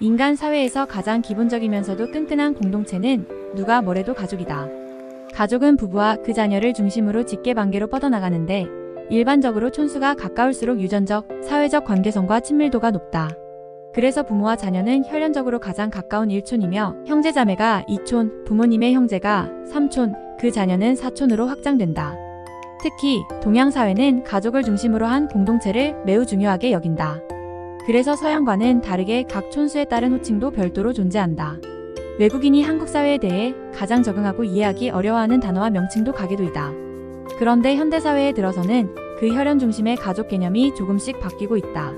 인간 사회에서 가장 기본적이면서도 끈끈한 공동체는 누가 뭐래도 가족이다. 가족은 부부와 그 자녀를 중심으로 직계관계로 뻗어나가는데 일반적으로 촌수가 가까울수록 유전적, 사회적 관계성과 친밀도가 높다. 그래서 부모와 자녀는 혈연적으로 가장 가까운 1촌이며 형제자매가 2촌, 부모님의 형제가 3촌, 그 자녀는 4촌으로 확장된다. 특히 동양사회는 가족을 중심으로 한 공동체를 매우 중요하게 여긴다. 그래서 서양과는 다르게 각 촌수에 따른 호칭도 별도로 존재한다. 외국인이 한국 사회에 대해 가장 적응하고 이해하기 어려워하는 단어와 명칭도 가계도이다. 그런데 현대사회에 들어서는 그 혈연 중심의 가족 개념이 조금씩 바뀌고 있다.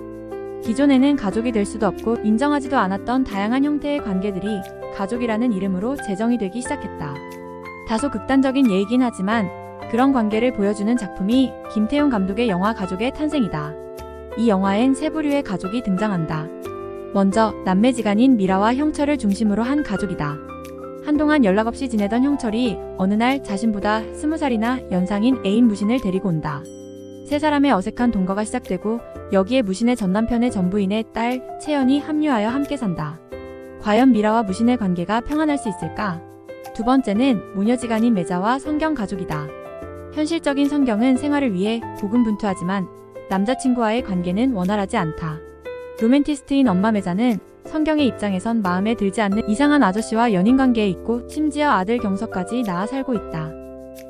기존에는 가족이 될 수도 없고 인정하지도 않았던 다양한 형태의 관계들이 가족이라는 이름으로 제정이 되기 시작했다. 다소 극단적인 예이긴 하지만 그런 관계를 보여주는 작품이 김태용 감독의 영화 가족의 탄생이다. 이 영화엔 세 부류의 가족이 등장한다. 먼저 남매지간인 미라와 형철을 중심으로 한 가족이다. 한동안 연락 없이 지내던 형철이 어느 날 자신보다 20살이나 연상인 애인 무신을 데리고 온다. 세 사람의 어색한 동거가 시작되고 여기에 무신의 전남편의 전부인의 딸 채연이 합류하여 함께 산다. 과연 미라와 무신의 관계가 평안할 수 있을까? 두 번째는 모녀지간인 매자와 성경 가족이다. 현실적인 성경은 생활을 위해 고군분투하지만 남자친구와의 관계는 원활하지 않다. 로맨티스트인 엄마 매자는 성경의 입장에선 마음에 들지 않는 이상한 아저씨와 연인관계에 있고 심지어 아들 경석까지 낳아 살고 있다.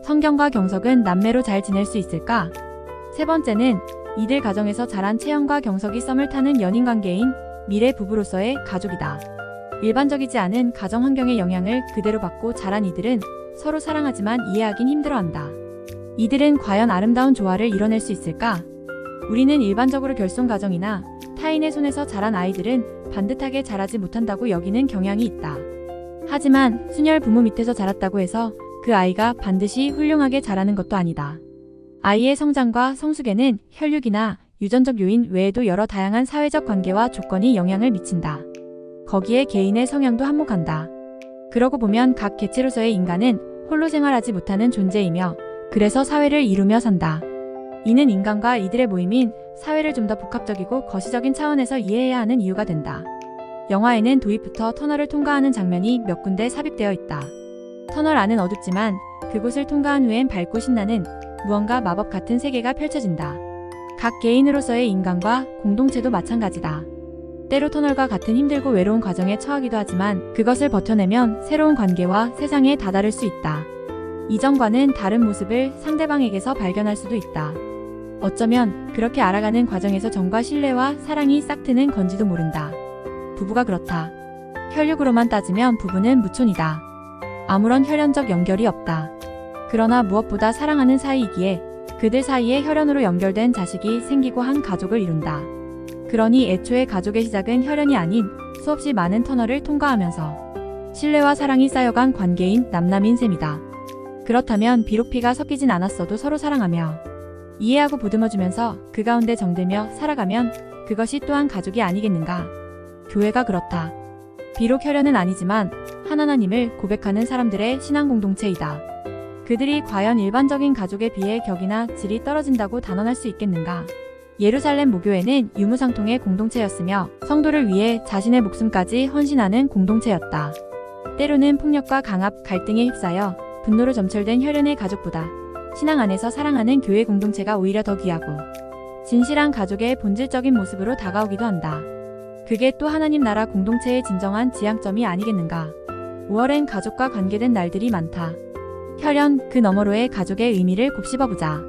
성경과 경석은 남매로 잘 지낼 수 있을까? 세 번째는 이들 가정에서 자란 채연과 경석이 썸을 타는 연인관계인 미래 부부로서의 가족이다. 일반적이지 않은 가정 환경의 영향을 그대로 받고 자란 이들은 서로 사랑하지만 이해하긴 힘들어한다. 이들은 과연 아름다운 조화를 이뤄낼 수 있을까? 우리는 일반적으로 결손가정이나 타인의 손에서 자란 아이들은 반듯하게 자라지 못한다고 여기는 경향이 있다. 하지만 순혈 부모 밑에서 자랐다고 해서 그 아이가 반드시 훌륭하게 자라는 것도 아니다. 아이의 성장과 성숙에는 혈육이나 유전적 요인 외에도 여러 다양한 사회적 관계와 조건이 영향을 미친다. 거기에 개인의 성향도 한몫한다. 그러고 보면 각 개체로서의 인간은 홀로 생활하지 못하는 존재이며 그래서 사회를 이루며 산다. 이는 인간과 이들의 모임인 사회를 좀 더 복합적이고 거시적인 차원에서 이해해야 하는 이유가 된다. 영화에는 도입부터 터널을 통과하는 장면이 몇 군데 삽입되어 있다. 터널 안은 어둡지만 그곳을 통과한 후엔 밝고 신나는 무언가 마법 같은 세계가 펼쳐진다. 각 개인으로서의 인간과 공동체도 마찬가지다. 때로 터널과 같은 힘들고 외로운 과정에 처하기도 하지만 그것을 버텨내면 새로운 관계와 세상에 다다를 수 있다. 이전과는 다른 모습을 상대방에게서 발견할 수도 있다. 어쩌면 그렇게 알아가는 과정에서 정과 신뢰와 사랑이 싹트는 건지도 모른다. 부부가 그렇다. 혈육으로만 따지면 부부는 무촌이다. 아무런 혈연적 연결이 없다. 그러나 무엇보다 사랑하는 사이이기에 그들 사이에 혈연으로 연결된 자식이 생기고 한 가족을 이룬다. 그러니 애초에 가족의 시작은 혈연이 아닌 수없이 많은 터널을 통과하면서 신뢰와 사랑이 쌓여간 관계인 남남인 셈이다. 그렇다면 비록 피가 섞이진 않았어도 서로 사랑하며 이해하고 보듬어주면서 그 가운데 정들며 살아가면 그것이 또한 가족이 아니겠는가. 교회가 그렇다. 비록 혈연은 아니지만 하나님을 고백하는 사람들의 신앙 공동체이다. 그들이 과연 일반적인 가족에 비해 격이나 질이 떨어진다고 단언할 수 있겠는가. 예루살렘 모교회는 유무상통의 공동체였으며 성도를 위해 자신의 목숨까지 헌신하는 공동체였다. 때로는 폭력과 강압, 갈등에 휩싸여 분노로 점철된 혈연의 가족보다 신앙 안에서 사랑하는 교회 공동체가 오히려 더 귀하고 진실한 가족의 본질적인 모습으로 다가오기도 한다. 그게 또 하나님 나라 공동체의 진정한 지향점이 아니겠는가. 5월엔 가족과 관계된 날들이 많다. 혈연 그 너머로의 가족의 의미를 곱씹어보자.